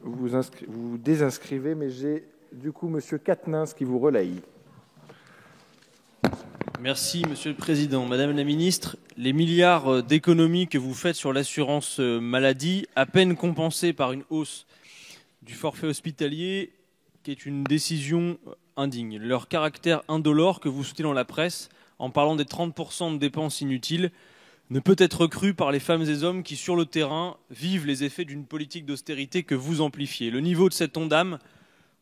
vous désinscrivez, mais j'ai du coup Monsieur Quatennens qui vous relaye. Merci Monsieur le Président. Madame la Ministre, les milliards d'économies que vous faites sur l'assurance maladie, à peine compensés par une hausse du forfait hospitalier, qui est une décision indigne. Leur caractère indolore que vous soutenez dans la presse, en parlant des 30% de dépenses inutiles, ne peut être cru par les femmes et hommes qui, sur le terrain, vivent les effets d'une politique d'austérité que vous amplifiez. Le niveau de cet ondame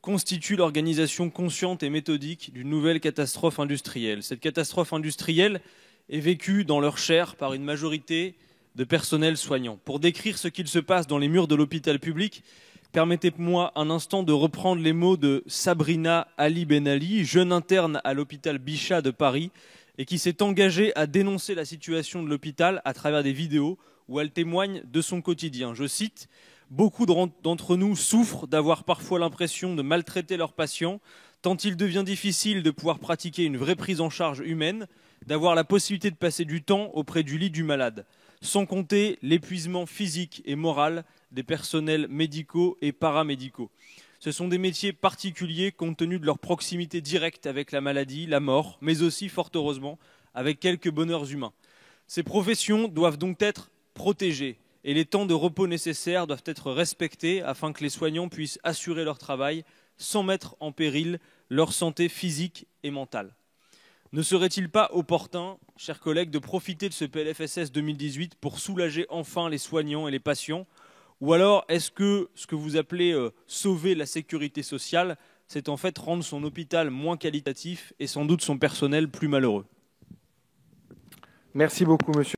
constitue l'organisation consciente et méthodique d'une nouvelle catastrophe industrielle. Cette catastrophe industrielle est vécue dans leur chair par une majorité de personnel soignant. Pour décrire ce qu'il se passe dans les murs de l'hôpital public, permettez-moi un instant de reprendre les mots de Sabrina Ali Ben Ali, jeune interne à l'hôpital Bichat de Paris, et qui s'est engagée à dénoncer la situation de l'hôpital à travers des vidéos où elle témoigne de son quotidien. Je cite: « Beaucoup d'entre nous souffrent d'avoir parfois l'impression de maltraiter leurs patients, tant il devient difficile de pouvoir pratiquer une vraie prise en charge humaine, d'avoir la possibilité de passer du temps auprès du lit du malade, sans compter l'épuisement physique et moral des personnels médicaux et paramédicaux. Ce sont des métiers particuliers compte tenu de leur proximité directe avec la maladie, la mort, mais aussi, fort heureusement, avec quelques bonheurs humains. Ces professions doivent donc être protégées et les temps de repos nécessaires doivent être respectés afin que les soignants puissent assurer leur travail sans mettre en péril leur santé physique et mentale. Ne serait-il pas opportun, chers collègues, de profiter de ce PLFSS 2018 pour soulager enfin les soignants et les patients? Ou alors, est-ce que ce que vous appelez sauver la sécurité sociale, c'est en fait rendre son hôpital moins qualitatif et sans doute son personnel plus malheureux? Merci beaucoup, monsieur.